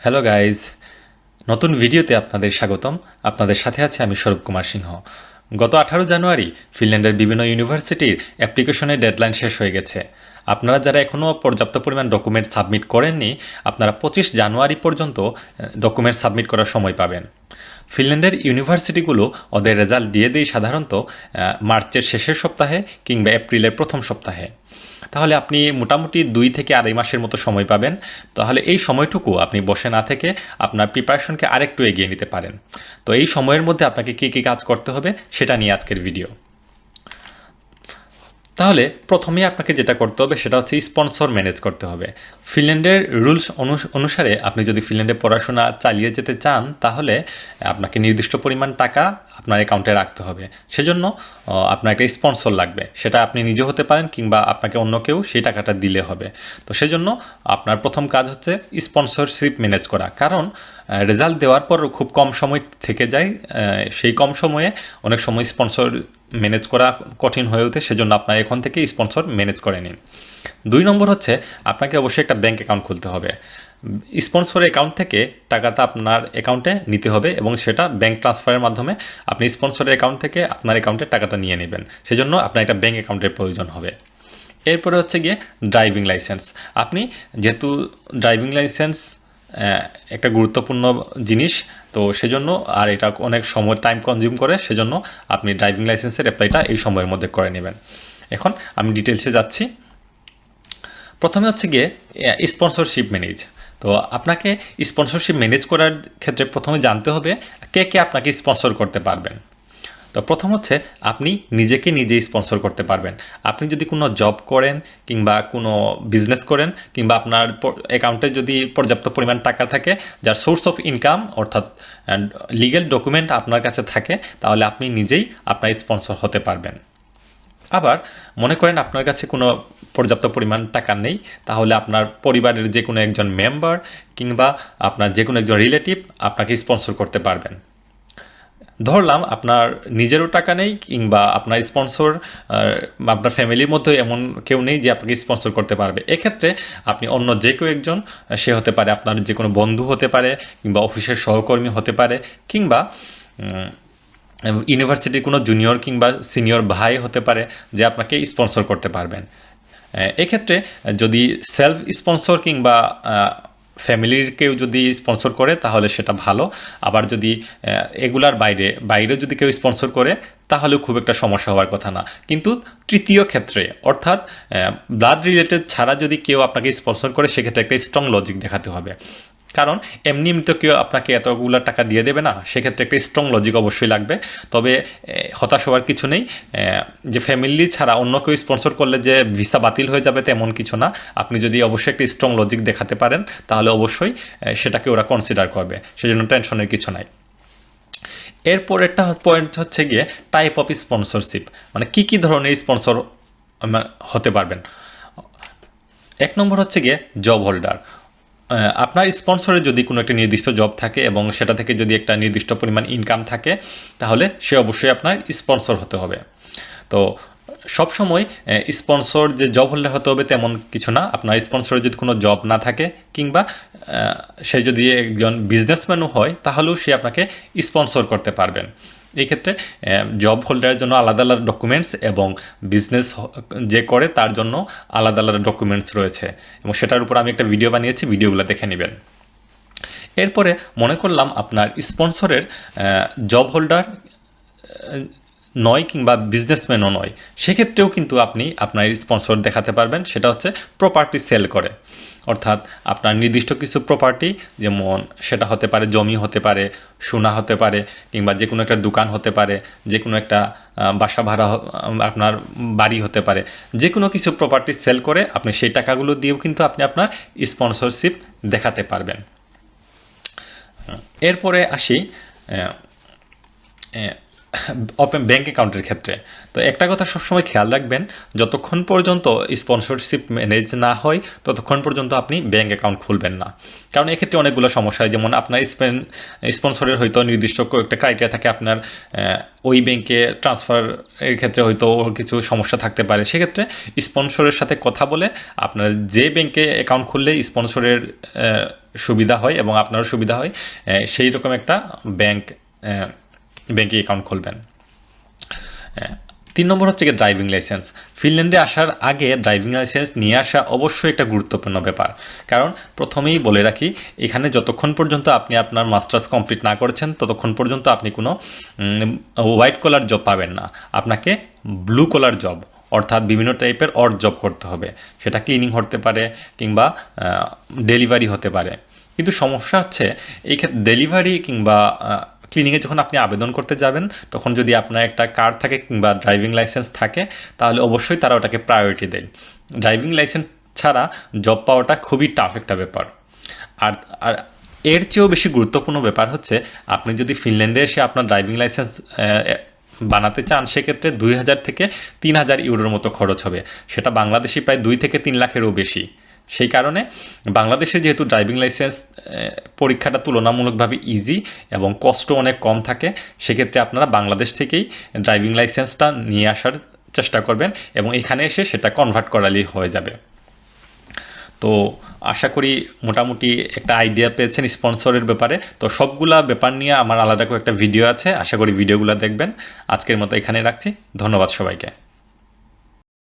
Hello guys, নতুন ভিডিওতে আপনাদের স্বাগতম। আপনাদের সাথে আছে আমি স্বরূপ কুমার সিংহ। গত 18 জানুয়ারি ফিনল্যান্ডের বিভিন্ন ইউনিভার্সিটির অ্যাপ্লিকেশনের ডেডলাইন শেষ হয়ে গেছে। আপনারা যারা এখনও পর্যাপ্ত পরিমাণ ডকুমেন্ট সাবমিট করেননি, আপনারা 25 জানুয়ারি পর্যন্ত ডকুমেন্ট সাবমিট করার সময় পাবেন। ফিনল্যান্ডের ইউনিভার্সিটিগুলো ওদের রেজাল্ট দিয়ে দেয় সাধারণত মার্চের শেষের সপ্তাহে কিংবা এপ্রিলের প্রথম সপ্তাহে। তাহলে আপনি মোটামুটি 2 থেকে 2.5 মাসের মতো সময় পাবেন। তাহলে এই সময়টুকু আপনি বসে না থেকে আপনার প্রিপারেশনকে আরেকটু এগিয়ে নিতে পারেন। তো এই সময়ের মধ্যে আপনাকে কী কী কাজ করতে হবে সেটা নিয়ে আজকের ভিডিও। তাহলে প্রথমেই আপনাকে যেটা করতে হবে সেটা হচ্ছে স্পন্সর ম্যানেজ করতে হবে। ফিনল্যান্ডের রুলস অনুসারে আপনি যদি ফিনল্যান্ডে পড়াশোনা চালিয়ে যেতে চান, তাহলে আপনাকে নির্দিষ্ট পরিমাণ টাকা আপনার অ্যাকাউন্টে রাখতে হবে। সেজন্য আপনার একটা স্পন্সর লাগবে। সেটা আপনি নিজে হতে পারেন কিংবা আপনাকে অন্য কেউ সেই টাকাটা দিলে হবে। তো সেজন্য আপনার প্রথম কাজ হচ্ছে স্পন্সরশিপ ম্যানেজ করা। কারণ রেজাল্ট দেওয়ার পর খুব কম সময় থেকে যায়, সেই কম সময়ে অনেক সময় স্পন্সর ম্যানেজ করা কঠিন হয়ে ওঠে। সেজন্য আপনার এখন থেকে স্পন্সর ম্যানেজ করে নিন। 2 নম্বর হচ্ছে আপনাকে অবশ্যই একটা ব্যাঙ্ক অ্যাকাউন্ট খুলতে হবে। স্পন্সর অ্যাকাউন্ট থেকে টাকাটা আপনার অ্যাকাউন্টে নিতে হবে এবং সেটা ব্যাঙ্ক ট্রান্সফারের মাধ্যমে আপনি স্পন্সরের অ্যাকাউন্ট থেকে আপনার অ্যাকাউন্টে টাকাটা নিয়ে নেবেন। সেজন্য আপনার একটা ব্যাঙ্ক অ্যাকাউন্টের প্রয়োজন হবে। এরপরে হচ্ছে গিয়ে ড্রাইভিং লাইসেন্স। আপনি যেহেতু ড্রাইভিং লাইসেন্স একটা গুরুত্বপূর্ণ জিনিস, তো সেজন্য আর এটা অনেক সময় টাইম কনজিউম করে, সেজন্য আপনি ড্রাইভিং লাইসেন্সের অ্যাপ্লাইটা এই সময়ের মধ্যে করে নেবেন। এখন আমি ডিটেলসে যাচ্ছি। প্রথমে হচ্ছে গিয়ে স্পন্সরশিপ ম্যানেজ। তো আপনাকে স্পন্সরশিপ ম্যানেজ করার ক্ষেত্রে প্রথমে জানতে হবে কে কে আপনাকে স্পন্সর করতে পারবেন। তো প্রথম হচ্ছে আপনি নিজেকে নিজেই স্পন্সর করতে পারবেন। আপনি যদি কোনো জব করেন কিংবা কোনো বিজনেস করেন কিংবা আপনার অ্যাকাউন্টে যদি পর্যাপ্ত পরিমাণ টাকা থাকে, যার সোর্স অফ ইনকাম অর্থাৎ লিগ্যাল ডকুমেন্ট আপনার কাছে থাকে, তাহলে আপনি নিজেই আপনার স্পন্সর হতে পারবেন। আবার মনে করেন আপনার কাছে কোনো পর্যাপ্ত পরিমাণ টাকা নেই, তাহলে আপনার পরিবারের যে কোনো একজন মেম্বার কিংবা আপনার যে কোনো একজন রিলেটিভ আপনাকে স্পন্সর করতে পারবেন। ধরলাম আপনার নিজেরও টাকা নেই কিংবা আপনার স্পন্সর আপনার ফ্যামিলির মধ্যে এমন কেউ নেই যে আপনাকে স্পন্সর করতে পারবে। এক্ষেত্রে আপনি অন্য যে কেউ একজন, সে হতে পারে আপনার যে কোনো বন্ধু হতে পারে কিংবা অফিসের সহকর্মী হতে পারে কিংবা ইউনিভার্সিটির কোনো জুনিয়র কিংবা সিনিয়র ভাই হতে পারে যে আপনাকে স্পন্সর করতে পারবেন। এক্ষেত্রে যদি সেলফ স্পন্সর কিংবা ফ্যামিলির কেউ যদি স্পন্সর করে তাহলে সেটা ভালো। আবার যদি এগুলার বাইরে যদি কেউ স্পন্সর করে তাহলেও খুব একটা সমস্যা হওয়ার কথা না। কিন্তু তৃতীয় ক্ষেত্রে অর্থাৎ ব্লাড রিলেটেড ছাড়া যদি কেউ আপনাকে স্পন্সর করে, সেক্ষেত্রে একটা স্ট্রং লজিক দেখাতে হবে। কারণ এমনি তো কেউ আপনাকে এতগুলো টাকা দিয়ে দেবে না, সেক্ষেত্রে একটা স্ট্রং লজিক অবশ্যই লাগবে। তবে হতাশ হওয়ার কিছু নেই, যে ফ্যামিলি ছাড়া অন্য কেউ স্পন্সর করলে যে ভিসা বাতিল হয়ে যাবে তেমন কিছু না। আপনি যদি অবশ্যই একটা স্ট্রং লজিক দেখাতে পারেন তাহলে অবশ্যই সেটাকে ওরা কনসিডার করবে, সেজন্য টেনশনের কিছু নাই। এরপর একটা পয়েন্ট হচ্ছে গিয়ে টাইপ অফ স্পন্সরশিপ, মানে কী কী ধরনের স্পন্সর হতে পারবেন। 1 নম্বর হচ্ছে গিয়ে জব হোল্ডার। আপনার স্পন্সরের যদি কোনো একটা নির্দিষ্ট জব থাকে এবং সেটা থেকে যদি একটা নির্দিষ্ট পরিমাণ ইনকাম থাকে, তাহলে সে অবশ্যই আপনার স্পন্সর হতে হবে। তো সবসময় স্পন্সর যে জব হোল্ডার হতে হবে তেমন কিছু না। আপনার স্পন্সরের যদি কোনো জব না থাকে কিংবা সে যদি একজন বিজনেসম্যানও হয়, তাহলেও সে আপনাকে স্পন্সর করতে পারবেন। এই ক্ষেত্রে জব হোল্ডারের জন্য আলাদা আলাদা ডকুমেন্টস এবং বিজনেস যে করে তার জন্য আলাদা আলাদা ডকুমেন্টস রয়েছে, এবং সেটার উপর আমি একটা ভিডিও বানিয়েছি, ভিডিওগুলো দেখে নেবেন। এরপরে মনে করলাম আপনার স্পন্সরের জব হোল্ডার নয় কিংবা বিজনেসম্যানও নয়, সেক্ষেত্রেও কিন্তু আপনি আপনার স্পন্সর দেখাতে পারবেন। সেটা হচ্ছে প্রপার্টি সেল করে, অর্থাৎ আপনার নির্দিষ্ট কিছু প্রপার্টি, যেমন সেটা হতে পারে জমি হতে পারে, সোনা হতে পারে কিংবা যে কোনো একটা দোকান হতে পারে, যে কোনো একটা বাসা ভাড়া আপনার বাড়ি হতে পারে, যে কোনো কিছু প্রপার্টি সেল করে আপনি সেই টাকাগুলো দিয়েও কিন্তু আপনি আপনার স্পন্সরশিপ দেখাতে পারবেন। এরপরে আসি ওপেন ব্যাঙ্ক অ্যাকাউন্টের ক্ষেত্রে। তো একটা কথা সবসময় খেয়াল রাখবেন, যতক্ষণ পর্যন্ত স্পন্সরশিপ ম্যানেজ না হয় ততক্ষণ পর্যন্ত আপনি ব্যাঙ্ক অ্যাকাউন্ট খুলবেন না। কারণ এক্ষেত্রে অনেকগুলো সমস্যা হয়, যেমন আপনার স্পন্সরের হয়তো নির্দিষ্ট একটা ক্রাইটেরিয়া থাকে, আপনার ওই ব্যাংকে ট্রান্সফার এর ক্ষেত্রে হয়তো কিছু সমস্যা থাকতে পারে। সেক্ষেত্রে স্পন্সরের সাথে কথা বলে আপনার যে ব্যাংকে অ্যাকাউন্ট খুললে স্পন্সরের সুবিধা হয় এবং আপনারও সুবিধা হয়, সেই রকম একটা ব্যাঙ্কে অ্যাকাউন্ট খুলবেন। 3 নম্বর হচ্ছে গিয়ে ড্রাইভিং লাইসেন্স। ফিনল্যান্ডে আসার আগে ড্রাইভিং লাইসেন্স নিয়ে আসা অবশ্যই একটা গুরুত্বপূর্ণ ব্যাপার। কারণ প্রথমেই বলে রাখি, এখানে যতক্ষণ পর্যন্ত আপনি আপনার মাস্টার্স কমপ্লিট না করেছেন ততক্ষণ পর্যন্ত আপনি কোনো হোয়াইট কলার জব পাবেন না। আপনাকে ব্লু কলার জব, অর্থাৎ বিভিন্ন টাইপের অড জব করতে হবে। সেটা ক্লিনিং হতে পারে কিংবা ডেলিভারি হতে পারে। কিন্তু সমস্যা হচ্ছে এই ক্ষেত্রে ডেলিভারি কিংবা ক্লিনিংয়ে যখন আপনি আবেদন করতে যাবেন, তখন যদি আপনার একটা কার্ড থাকে কিংবা ড্রাইভিং লাইসেন্স থাকে, তাহলে অবশ্যই তারা ওটাকে প্রায়োরিটি দেয়। ড্রাইভিং লাইসেন্স ছাড়া জব পাওয়াটা খুবই টাফ একটা ব্যাপার। আর আর এর চেয়েও বেশি গুরুত্বপূর্ণ ব্যাপার হচ্ছে, আপনি যদি ফিনল্যান্ডে এসে আপনার ড্রাইভিং লাইসেন্স বানাতে চান, সেক্ষেত্রে 2000 থেকে 3000 ইউরোর মতো খরচ হবে। সেটা বাংলাদেশি প্রায় 2 থেকে 3 লাখেরও বেশি। সেই কারণে বাংলাদেশে যেহেতু ড্রাইভিং লাইসেন্স পরীক্ষাটা তুলনামূলকভাবে ইজি এবং কষ্ট অনেক কম থাকে, সেক্ষেত্রে আপনারা বাংলাদেশ থেকেই ড্রাইভিং লাইসেন্সটা নিয়ে আসার চেষ্টা করবেন এবং এখানে এসে সেটা কনভার্ট করালেই হয়ে যাবে। তো আশা করি মোটামুটি একটা আইডিয়া পেয়েছেন স্পন্সরের ব্যাপারে। তো সবগুলা ব্যাপার নিয়ে আমার আলাদা করে একটা ভিডিও আছে, আশা করি ভিডিওগুলো দেখবেন। আজকের মতো এখানে রাখছি। ধন্যবাদ সবাইকে।